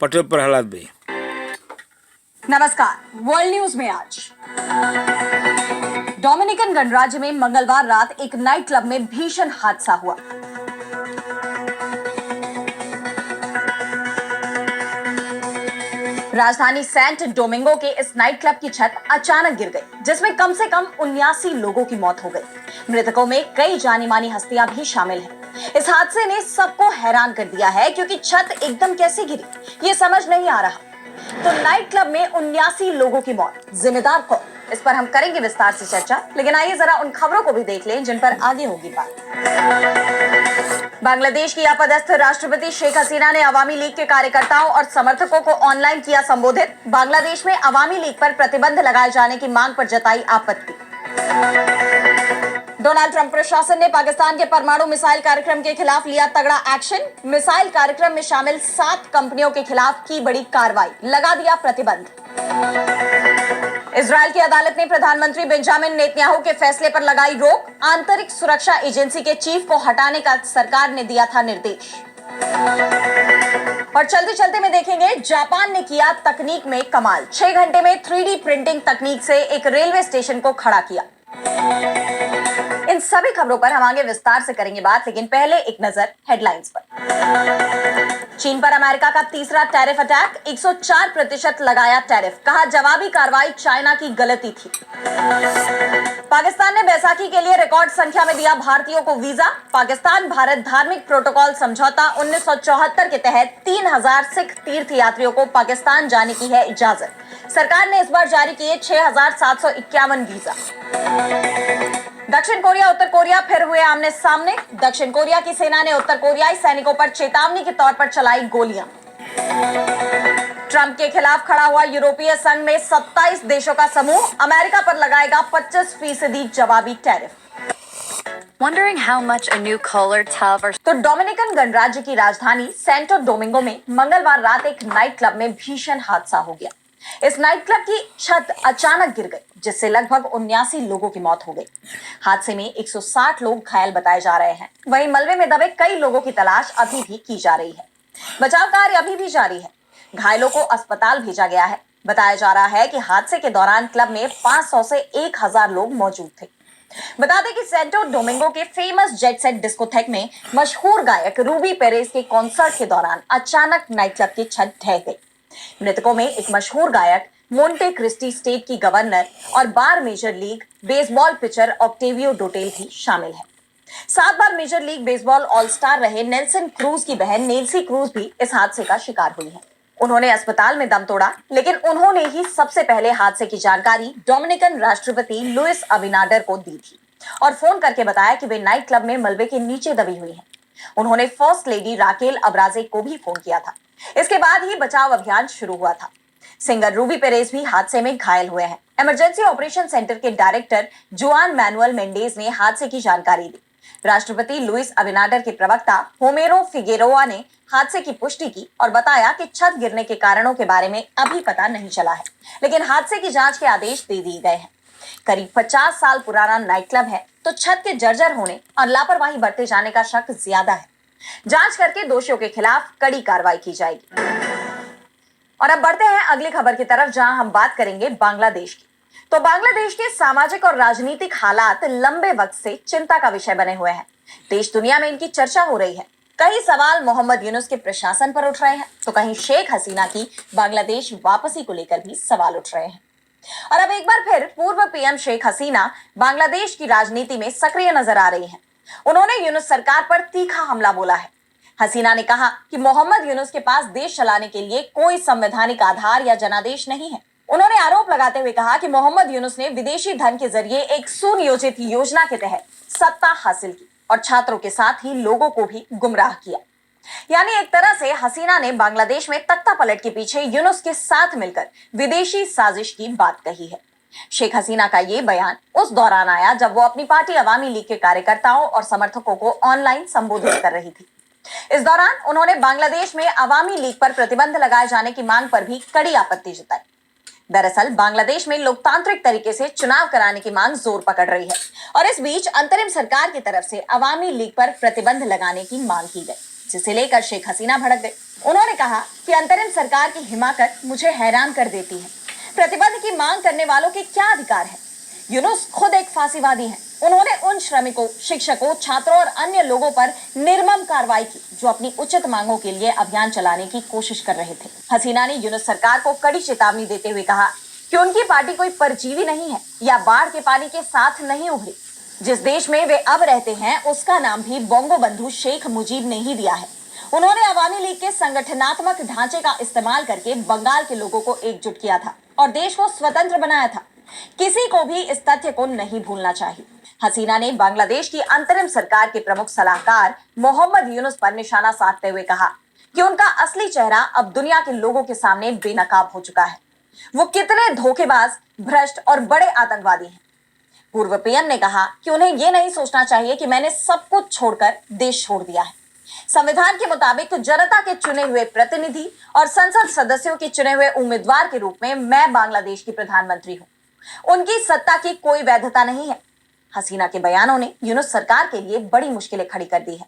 पटेल प्रहलाद भाई। नमस्कार। World news में आज डोमिनिकन गणराज्य में मंगलवार रात एक नाइट क्लब में भीषण हादसा हुआ। राजधानी सेंट डोमिंगो के इस नाइट क्लब की छत अचानक गिर गई, जिसमें कम से कम 79 लोगों की मौत हो गई। मृतकों में कई जानी मानी हस्तियां भी शामिल हैं। इस हादसे ने सबको हैरान कर दिया है, क्योंकि छत एकदम कैसे गिरी ये समझ नहीं आ रहा। तो नाइट क्लब में 79 लोगों की मौत, जिम्मेदार कौन? इस पर हम करेंगे विस्तार से चर्चा, लेकिन आइए जरा उन खबरों को भी देख लें जिन पर आगे होगी बात। बांग्लादेश की अपदस्थ राष्ट्रपति शेख हसीना ने अवामी लीग के कार्यकर्ताओं और समर्थकों को ऑनलाइन किया संबोधित। बांग्लादेश में अवामी लीग पर प्रतिबंध लगाए जाने की मांग पर जताई आपत्ति। डोनाल्ड ट्रंप प्रशासन ने पाकिस्तान के परमाणु मिसाइल कार्यक्रम के खिलाफ लिया तगड़ा एक्शन। मिसाइल कार्यक्रम में शामिल 7 कंपनियों के खिलाफ की बड़ी कार्रवाई, लगा दिया प्रतिबंध। इजराइल की अदालत ने प्रधानमंत्री बेंजामिन नेतन्याहू के फैसले पर लगाई रोक। आंतरिक सुरक्षा एजेंसी के चीफ को हटाने का सरकार ने दिया था निर्देश। और चलते चलते में देखेंगे, जापान ने किया तकनीक में कमाल। 6 घंटे में 3D प्रिंटिंग तकनीक से एक रेलवे स्टेशन को खड़ा किया। इन सभी खबरों पर हम आगे विस्तार से करेंगे बात, लेकिन पहले एक नजर हेडलाइंस पर। चीन पर अमेरिका का तीसरा टैरिफ अटैक, 104% लगाया टैरिफ, कहा जवाबी कार्रवाई चाइना की गलती थी। पाकिस्तान ने बैसाखी के लिए रिकॉर्ड संख्या में दिया भारतीयों को वीजा। पाकिस्तान भारत धार्मिक प्रोटोकॉल समझौता 1974 के तहत 3000 सिख तीर्थ यात्रियों को पाकिस्तान जाने की है इजाजत। सरकार ने इस बार जारी किए 6751 वीजा। दक्षिण कोरिया उत्तर कोरिया फिर हुए आमने सामने। दक्षिण कोरिया की सेना ने उत्तर कोरियाई सैनिकों पर चेतावनी के तौर पर चलाई गोलियां। ट्रंप के खिलाफ खड़ा हुआ यूरोपीय संघ में 27 देशों का समूह, अमेरिका पर लगाएगा 25% जवाबी tariff. Wondering how much a new colored tub or तो डोमिनिकन गणराज्य की राजधानी सेंटो डोमिंगो में मंगलवार रात एक नाइट क्लब में भीषण हादसा हो गया। इस नाइट क्लब की छत अचानक गिर गई, जिससे लगभग 79 लोगों की मौत हो गई। हादसे में 160 लोग घायल बताए जा रहे हैं। वहीं मलबे में दबे कई लोगों की तलाश अभी भी की जा रही है। बचाव कार्य अभी भी जारी है। घायलों को अस्पताल भेजा गया है। बताया जा रहा है कि हादसे के दौरान क्लब में 500 से 1000 लोग मौजूद थे। बता दें कि सेंटो डोमिंगो के फेमस जेट सेट डिस्कोथेक में मशहूर गायक रूबी पेरेज के कॉन्सर्ट के दौरान अचानक नाइट क्लब की छत ढह गई। मृतकों में एक मशहूर गायक, मोंटे क्रिस्टी स्टेट की गवर्नर और बार major league baseball pitcher Octavio Dotel भी शामिल है। 7 बार major league baseball all star रहे नेल्सन क्रूज की बहन नेल्सी क्रूज भी इस हादसे का शिकार हुई है। उन्होंने अस्पताल में दम तोड़ा, लेकिन उन्होंने ही सबसे पहले हादसे की जानकारी डोमिनिकन राष्ट्रपति लुइस अबिनाडर को दी थी और फोन करके बताया कि वे नाइट क्लब में मलबे के नीचे दबी हुई हैं। उन्होंने फर्स्ट लेडी राकेल अब्राजे को भी फोन किया था। इसके बाद ही बचाव अभियान शुरू हुआ था। सिंगर रूबी पेरेज भी हादसे में घायल हुए हैं। इमरजेंसी ऑपरेशन सेंटर के डायरेक्टर जुआन मैनुअल मेंडेज ने हादसे की जानकारी दी। राष्ट्रपति लुइस अबिनाडर के प्रवक्ता होमेरो फिगेरोआ ने हादसे की पुष्टि की और बताया कि छत गिरने के कारणों के बारे में अभी पता नहीं चला है, लेकिन हादसे की जांच के आदेश दे दिए गए हैं। करीब 50 साल पुराना नाइट क्लब है, तो छत के जर्जर होने और लापरवाही बरते जाने का शक ज्यादा है। जांच करके दोषियों के खिलाफ कड़ी कार्रवाई की जाएगी। और अब बढ़ते हैं अगली खबर की तरफ, जहां हम बात करेंगे बांग्लादेश की। तो बांग्लादेश के सामाजिक और राजनीतिक हालात लंबे वक्त से चिंता का विषय बने हुए हैं। देश दुनिया में इनकी चर्चा हो रही है। कई सवाल मोहम्मद यूनुस के प्रशासन पर उठ रहे हैं, तो कहीं शेख हसीना की बांग्लादेश वापसी को लेकर भी सवाल उठ रहे हैं। और अब एक बार फिर पूर्व पीएम शेख हसीना बांग्लादेश की राजनीति में सक्रिय नजर आ रही हैं। उन्होंने यूनुस सरकार पर तीखा हमला बोला है। हसीना ने कहा कि मोहम्मद यूनुस के पास देश चलाने के लिए कोई संवैधानिक आधार या जनादेश नहीं है। उन्होंने आरोप लगाते हुए कहा कि मोहम्मद यूनुस ने विदेशी धन के जरिए एक सुनियोजित योजना के तहत सत्ता हासिल की और छात्रों के साथ ही लोगों को भी गुमराह किया। यानी एक तरह से हसीना ने बांग्लादेश में तख्ता पलट के पीछे यूनुस के साथ मिलकर विदेशी साजिश की बात कही है। शेख हसीना का ये बयान उस दौरान आया जब वो अपनी पार्टी अवामी लीग के कार्यकर्ताओं और समर्थकों को ऑनलाइन संबोधित कर रही थी। इस दौरान उन्होंने बांग्लादेश में अवामी लीग पर प्रतिबंध लगाए जाने की मांग पर भी कड़ी आपत्ति जताई। दरअसल बांग्लादेश में लोकतांत्रिक तरीके से चुनाव कराने की मांग जोर पकड़ रही है और इस बीच अंतरिम सरकार की तरफ से अवामी लीग पर प्रतिबंध लगाने की मांग की गई, जिसे लेकर शेख हसीना भड़क गई। उन्होंने कहा कि अंतरिम सरकार की हिमाकत मुझे हैरान कर देती है। प्रतिबंध की मांग करने वालों के क्या अधिकार है? यूनुस खुद एक फांसीवादी हैं। उन्होंने उन श्रमिकों, शिक्षकों, छात्रों और अन्य लोगों पर निर्मम कार्रवाई की जो अपनी उचित मांगों के लिए अभियान चलाने की कोशिश कर रहे थे। हसीना ने यूनुस सरकार को कड़ी चेतावनी देते हुए कहा कि उनकी पार्टी कोई परजीवी नहीं है या बाढ़ के पानी के साथ नहीं उभरी। जिस देश में वे अब रहते हैं उसका नाम भी बोंगो बंधु शेख मुजीब ने ही दिया है। उन्होंने अवामी लीग के संगठनात्मक ढांचे का इस्तेमाल करके बंगाल के लोगों को एकजुट किया था और देश को स्वतंत्र बनाया था। किसी को भी इस तथ्य को नहीं भूलना चाहिए। हसीना ने बांग्लादेश की अंतरिम सरकार के प्रमुख सलाहकार मोहम्मद यूनुस पर निशाना साधते हुए कहा कि उनका असली चेहरा अब दुनिया के लोगों के सामने बेनकाब हो चुका है। वो कितने धोखेबाज, भ्रष्ट और बड़े आतंकवादी हैं। पूर्व पीएम ने कहा कि उन्हें यह नहीं सोचना चाहिए कि मैंने सब कुछ छोड़कर देश छोड़ दिया है। संविधान के मुताबिक जनता के चुने हुए प्रतिनिधि और संसद सदस्यों के चुने हुए उम्मीदवार के रूप में मैं बांग्लादेश की प्रधानमंत्री हूं। उनकी सत्ता की कोई वैधता नहीं है। हसीना के बयानों ने यूनुस सरकार के लिए बड़ी मुश्किलें खड़ी कर दी है।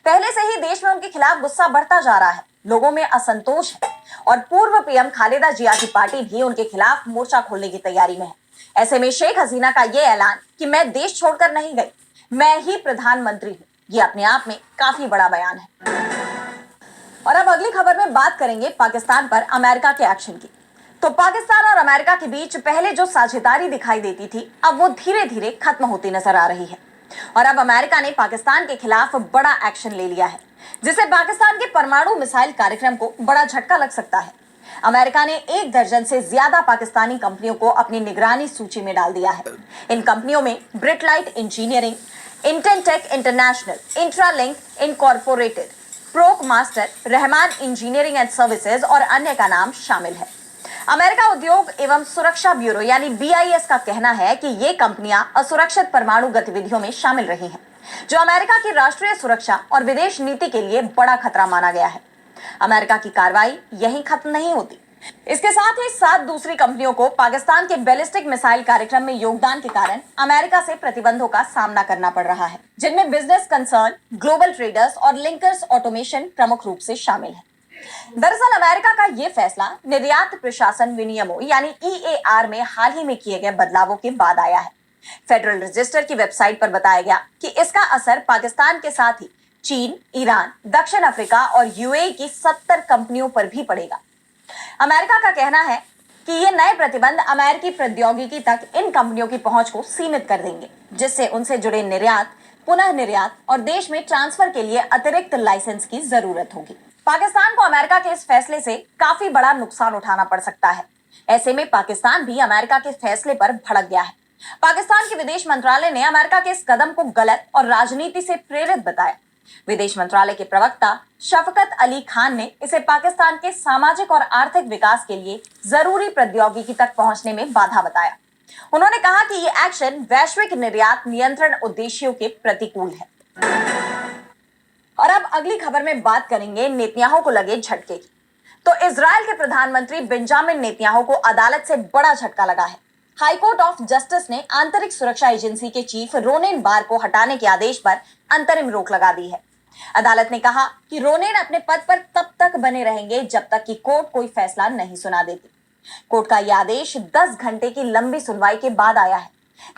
पहले से ही देश में उनके खिलाफ गुस्सा बढ़ता जा रहा है, लोगों में असंतोष है और पूर्व पीएम खालेदा जिया की पार्टी भी उनके खिलाफ मोर्चा खोलने की तैयारी में है। ऐसे में शेख हसीना का यह ऐलान कि मैं देश छोड़कर नहीं गई, मैं ही प्रधानमंत्री हूं, ये अपने आप में काफी बड़ा बयान है। और अब अगली खबर में बात करेंगे पाकिस्तान पर अमेरिका के एक्शन की। तो पाकिस्तान और अमेरिका के बीच पहले जो साझेदारी दिखाई देती थी, अब वो धीरे धीरे खत्म होती नजर आ रही है और अब अमेरिका ने पाकिस्तान के खिलाफ बड़ा एक्शन ले लिया है, जिससे पाकिस्तान के परमाणु मिसाइल कार्यक्रम को बड़ा झटका लग सकता है। अमेरिका ने 1 दर्जन से ज्यादा पाकिस्तानी कंपनियों को अपनी निगरानी सूची में डाल दिया है। इन कंपनियों में ब्रिटलाइट इंजीनियरिंग, इंटेनटेक इंटरनेशनल, इंट्रालिंक इनकॉर्पोरेटेड, प्रोक master, Rahman engineering and services और अन्य का नाम शामिल है। अमेरिका उद्योग एवं सुरक्षा ब्यूरो यानी BIS का कहना है कि ये कंपनियां असुरक्षित परमाणु गतिविधियों में शामिल रही हैं, जो अमेरिका की राष्ट्रीय सुरक्षा और विदेश नीति के लिए बड़ा खतरा माना गया है। अमेरिका की कार्रवाई यहीं खत्म नहीं होती। इसके साथ ही 7 दूसरी कंपनियों को पाकिस्तान के बैलिस्टिक मिसाइल कार्यक्रम में योगदान के कारण अमेरिका से प्रतिबंधों का सामना करना पड़ रहा है, जिनमें बिजनेस कंसर्न, ग्लोबल ट्रेडर्स और लिंकर्स ऑटोमेशन प्रमुख रूप से शामिल है। दरअसल अमेरिका का यह फैसला निर्यात प्रशासन विनियमों यानी EAR में हाल ही में किए गए बदलावों के बाद आया है। फेडरल रजिस्टर की वेबसाइट पर बताया गया कि इसका असर पाकिस्तान के साथ ही चीन, ईरान, दक्षिण अफ्रीका और UAE की 70 कंपनियों पर भी पड़ेगा। अमेरिका का कहना है कि ये नए प्रतिबंध अमेरिकी प्रौद्योगिकी तक इन कंपनियों की पहुंच को सीमित कर देंगे, जिससे उनसे जुड़े निर्यात, पुनः निर्यात और देश में ट्रांसफर के लिए अतिरिक्त लाइसेंस की जरूरत होगी। पाकिस्तान को अमेरिका के इस फैसले से काफी बड़ा नुकसान उठाना पड़ सकता है। ऐसे में पाकिस्तान भी अमेरिका के फैसले पर भड़क गया है। पाकिस्तान के विदेश मंत्रालय ने अमेरिका के इस कदम को गलत और राजनीति से प्रेरित बताया। विदेश मंत्रालय के प्रवक्ता शफकत अली खान ने इसे पाकिस्तान के सामाजिक और आर्थिक विकास के लिए जरूरी प्रौद्योगिकी तक पहुंचने में बाधा बताया। उन्होंने कहा कि ये एक्शन वैश्विक निर्यात नियंत्रण उद्देश्यों के प्रतिकूल है। और अब अगली खबर में बात करेंगे नेतन्याहू को लगे झटके की। तो इजराइल के प्रधानमंत्री बेंजामिन नेतन्याहू को अदालत से बड़ा झटका लगा है। हाई कोर्ट ऑफ जस्टिस ने आंतरिक सुरक्षा एजेंसी के चीफ रोनेन बार को हटाने के आदेश पर अंतरिम रोक लगा दी है। अदालत ने कहा कि रोनेन अपने पद पर तब तक बने रहेंगे जब तक कि कोर्ट कोई फैसला नहीं सुना देती। कोर्ट का यह आदेश 10 घंटे की लंबी सुनवाई के बाद आया है,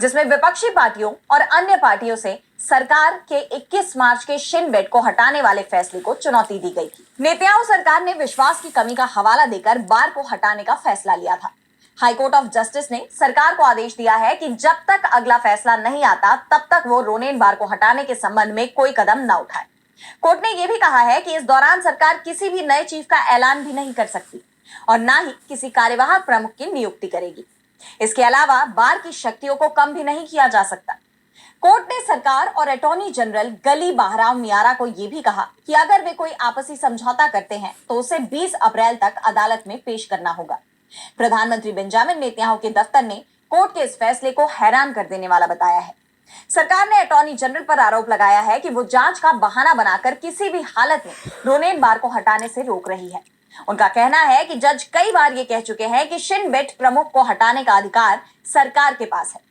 जिसमें विपक्षी पार्टियों और अन्य पार्टियों से सरकार के 21 मार्च के शिन बेट को हटाने वाले फैसले को चुनौती दी गई थी। नेतन्याहू सरकार ने विश्वास की कमी का हवाला देकर बार को हटाने का फैसला लिया था। हाई कोर्ट ऑफ जस्टिस ने सरकार को आदेश दिया है कि जब तक अगला फैसला नहीं आता तब तक वो रोनेन बार को हटाने के संबंध में कोई कदम न उठाए। कोर्ट ने यह भी कहा है कि इस दौरान सरकार किसी भी नए चीफ का ऐलान भी नहीं कर सकती और ना ही किसी कार्यवाहक प्रमुख की नियुक्ति करेगी। इसके अलावा बार की शक्तियों को कम भी नहीं किया जा सकता। कोर्ट ने सरकार और अटॉर्नी जनरल गली बहराम मियारा को यह भी कहा कि अगर वे कोई आपसी समझौता करते हैं तो उसे 20 अप्रैल तक अदालत में पेश करना होगा। प्रधानमंत्री बेंजामिन नेतन्याहू के दफ्तर ने कोर्ट के इस फैसले को हैरान कर देने वाला बताया है। सरकार ने अटॉर्नी जनरल पर आरोप लगाया है कि वो जांच का बहाना बनाकर किसी भी हालत में रोनेन बार को हटाने से रोक रही है। उनका कहना है कि जज कई बार ये कह चुके हैं कि शिन बेट प्रमुख को हटाने का अधिकार सरकार के पास है।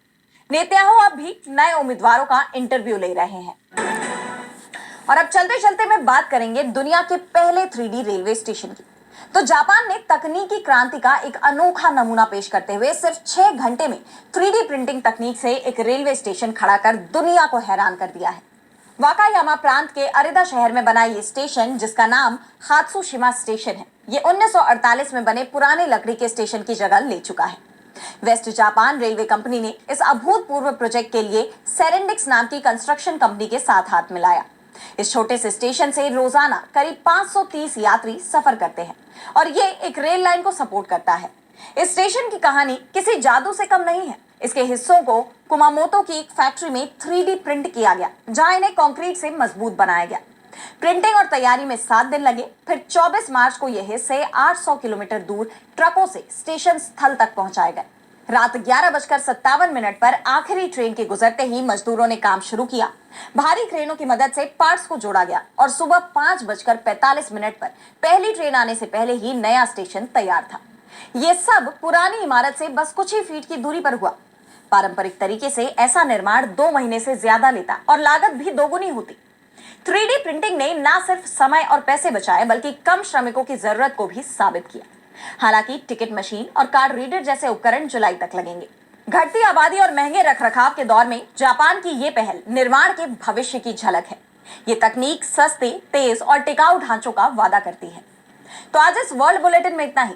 नेतन्याहू अब भी नए उम्मीदवारों का इंटरव्यू ले रहे हैं। और अब चलते चलते मैं बात करेंगे दुनिया के पहले 3D रेलवे स्टेशन की। तो जापान ने तकनीकी क्रांति का एक अनोखा नमूना पेश करते हुए सिर्फ 6 घंटे में 3D प्रिंटिंग तकनीक से एक रेलवे स्टेशन खड़ा कर दुनिया को हैरान कर दिया है। वाकायामा प्रांत के अरेदा शहर में बना ये स्टेशन, जिसका नाम हात्सुशिमा स्टेशन है, ये 1948 में बने पुराने लकड़ी के स्टेशन की जगह ले चुका है। वेस्ट जापान रेलवे कंपनी ने इस अभूतपूर्व प्रोजेक्ट के लिए सेरेंडिक्स नाम की कंस्ट्रक्शन कंपनी के साथ हाथ मिलाया। इस छोटे से स्टेशन से रोजाना करीब 530 यात्री सफर करते हैं और ये एक रेल लाइन को सपोर्ट करता है। इस स्टेशन की कहानी किसी जादू से कम नहीं है। इसके हिस्सों को कुमामोतो की एक फैक्ट्री में 3D प्रिंट किया गया, जहां इन्हें कंक्रीट से मजबूत बनाया गया। प्रिंटिंग और तैयारी में 7 दिन लगे। फिर 24 मार्च को यह हिस्से 800 किलोमीटर दूर ट्रकों से स्टेशन स्थल तक पहुंचाए गए। रात 11:57 पर आखिरी ट्रेन के गुजरते ही मजदूरों ने काम शुरू किया। भारी क्रेनों की मदद से पार्ट्स को जोड़ा गया और सुबह 5:45 पर पहली ट्रेन आने से पहले ही नया स्टेशन तैयार था। ये सब पुरानी इमारत से बस कुछ ही फीट की दूरी पर हुआ। पारंपरिक तरीके से ऐसा निर्माण 2 महीने से ज्यादा लेता और लागत भी दोगुनी होती। 3D प्रिंटिंग ने न सिर्फ समय और पैसे बचाए, बल्कि कम श्रमिकों की जरूरत को भी साबित किया। हालांकि टिकट मशीन और कार्ड रीडर जैसे उपकरण जुलाई तक लगेंगे। घटती आबादी और महंगे रखरखाव के दौर में जापान की ये पहल निर्माण के भविष्य की झलक है। ये तकनीक सस्ते, तेज और टिकाऊ ढांचों का वादा करती है। तो आज इस वर्ल्ड बुलेटिन में इतना ही।